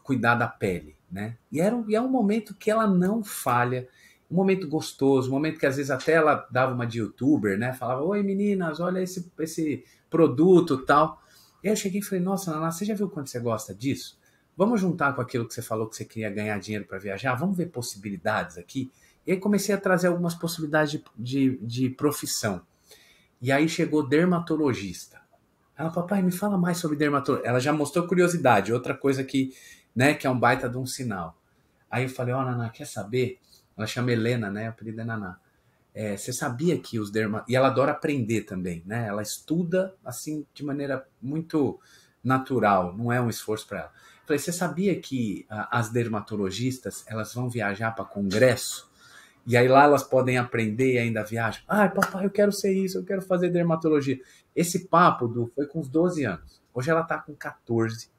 Speaker 2: cuidar da pele, né? E é um momento que ela não falha, um momento gostoso, um momento que às vezes até ela dava uma de youtuber, né? Falava, oi meninas, olha esse produto e tal. E aí eu cheguei e falei, nossa, Naná, você já viu quanto você gosta disso? Vamos juntar com aquilo que você falou que você queria ganhar dinheiro para viajar? Vamos ver possibilidades aqui? E aí comecei a trazer algumas possibilidades de profissão. E aí chegou dermatologista. Ela, papai, me fala mais sobre dermatologia. Ela já mostrou curiosidade, outra coisa que é um baita de um sinal. Aí eu falei, Naná, quer saber? Ela chama Helena, né? O apelido é Naná. Você sabia que os dermatologistas... E ela adora aprender também, né? Ela estuda, assim, de maneira muito natural, não é um esforço para ela. Falei, você sabia que as dermatologistas, elas vão viajar para congresso? E aí lá elas podem aprender e ainda viajam. Ai, papai, eu quero ser isso, eu quero fazer dermatologia. Esse papo foi com uns 12 anos. Hoje ela está com 14.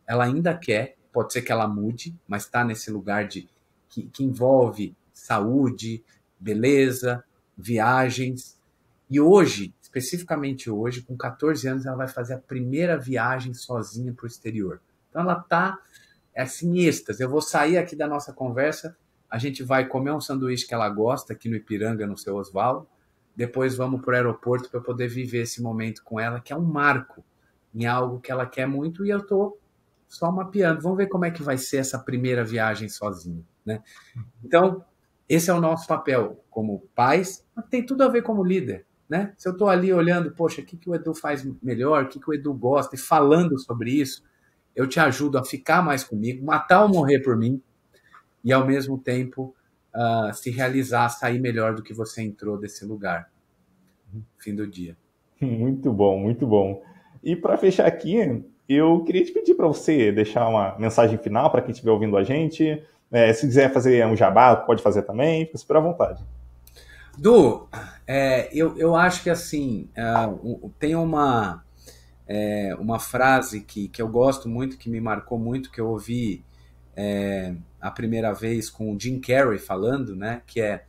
Speaker 2: Ela ainda quer, pode ser que ela mude, mas está nesse lugar que envolve saúde, beleza, viagens. E hoje, especificamente hoje, com 14 anos, ela vai fazer a primeira viagem sozinha para o exterior. Então ela está assim, em êxtase. Eu vou sair aqui da nossa conversa, a gente vai comer um sanduíche que ela gosta aqui no Ipiranga, no Seu Osvaldo, depois vamos para o aeroporto para poder viver esse momento com ela, que é um marco em algo que ela quer muito, e eu estou só mapeando. Vamos ver como é que vai ser essa primeira viagem sozinho, né? Então, esse é o nosso papel como pais, mas tem tudo a ver como líder, né? Se eu estou ali olhando, poxa, o que o Edu faz melhor, o que o Edu gosta, e falando sobre isso, eu te ajudo a ficar mais comigo, matar ou morrer por mim, e ao mesmo tempo se realizar, sair melhor do que você entrou desse lugar. Fim do dia.
Speaker 1: Muito bom, muito bom. E para fechar aqui, eu queria te pedir para você deixar uma mensagem final para quem estiver ouvindo a gente. Se quiser fazer um jabá, pode fazer também, fica super à vontade.
Speaker 2: Du, eu acho que assim, tem uma frase que eu gosto muito, que me marcou muito, que eu ouvi a primeira vez com o Jim Carrey falando, né, que é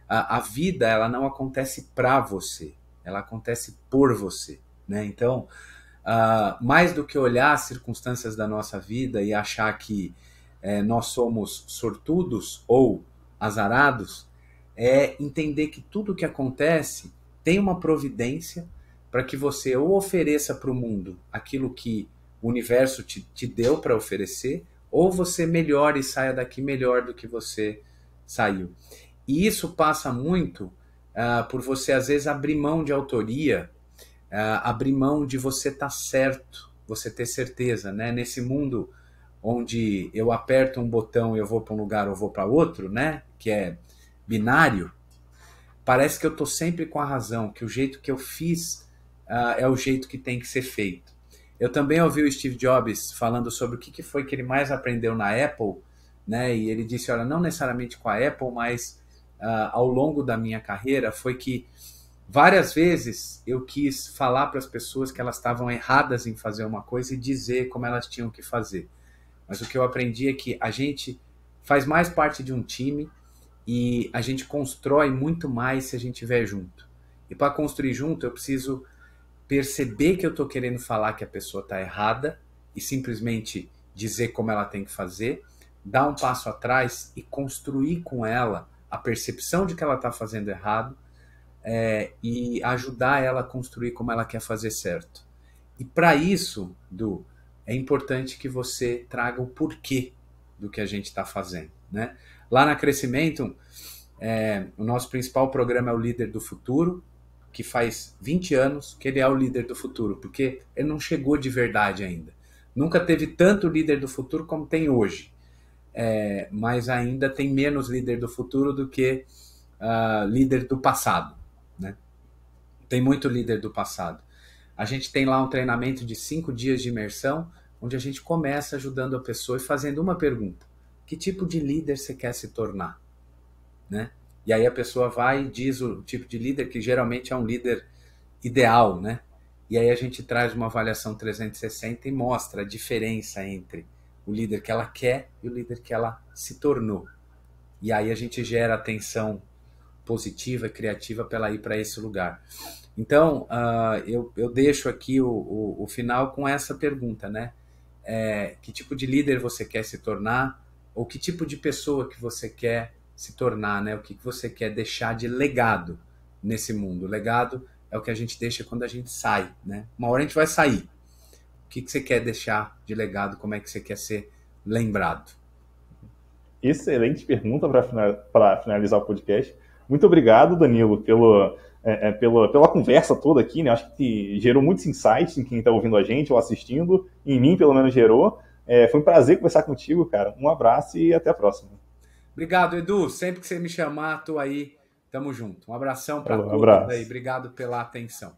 Speaker 2: a vida, ela não acontece para você, ela acontece por você, né? Então, mais do que olhar as circunstâncias da nossa vida e achar que nós somos sortudos ou azarados, é entender que tudo que acontece tem uma providência para que você ou ofereça para o mundo aquilo que o universo te deu para oferecer, ou você melhore e saia daqui melhor do que você saiu. E isso passa muito por você, às vezes, abrir mão de autoria, abrir mão de você estar certo, você ter certeza, né? Nesse mundo onde eu aperto um botão e eu vou para um lugar ou vou para outro, né? Que é binário, parece que eu estou sempre com a razão, que o jeito que eu fiz é o jeito que tem que ser feito. Eu também ouvi o Steve Jobs falando sobre o que foi que ele mais aprendeu na Apple, né? E ele disse, olha, não necessariamente com a Apple, mas ao longo da minha carreira, foi que várias vezes eu quis falar para as pessoas que elas estavam erradas em fazer uma coisa e dizer como elas tinham que fazer. Mas o que eu aprendi é que a gente faz mais parte de um time e a gente constrói muito mais se a gente estiver junto. E para construir junto, eu preciso perceber que eu estou querendo falar que a pessoa está errada e simplesmente dizer como ela tem que fazer, dar um passo atrás e construir com ela a percepção de que ela está fazendo errado e ajudar ela a construir como ela quer fazer certo. E para isso, Du, é importante que você traga o porquê do que a gente está fazendo, né? Lá na Crescimento, o nosso principal programa é o Líder do Futuro, que faz 20 anos que ele é o líder do futuro, porque ele não chegou de verdade ainda. Nunca teve tanto líder do futuro como tem hoje, mas ainda tem menos líder do futuro do que líder do passado, né? Tem muito líder do passado. A gente tem lá um treinamento de 5 dias de imersão, onde a gente começa ajudando a pessoa e fazendo uma pergunta: que tipo de líder você quer se tornar? Né? E aí a pessoa vai e diz o tipo de líder, que geralmente é um líder ideal, né? E aí a gente traz uma avaliação 360 e mostra a diferença entre o líder que ela quer e o líder que ela se tornou. E aí a gente gera atenção positiva e criativa para ela ir para esse lugar. Então, eu deixo aqui o final com essa pergunta, né? Que tipo de líder você quer se tornar? Ou que tipo de pessoa que você quer se tornar, né? O que você quer deixar de legado nesse mundo? O legado é o que a gente deixa quando a gente sai, né? Uma hora a gente vai sair. O que você quer deixar de legado? Como é que você quer ser lembrado?
Speaker 1: Excelente pergunta para finalizar o podcast. Muito obrigado, Danilo, pela conversa toda aqui, né? Acho que gerou muitos insights em quem está ouvindo a gente ou assistindo. Em mim, pelo menos, gerou. Foi um prazer conversar contigo, cara. Um abraço e até a próxima.
Speaker 2: Obrigado, Edu. Sempre que você me chamar, tô aí. Tamo junto. Um abração para todos
Speaker 1: abraço.
Speaker 2: aí. Obrigado pela atenção.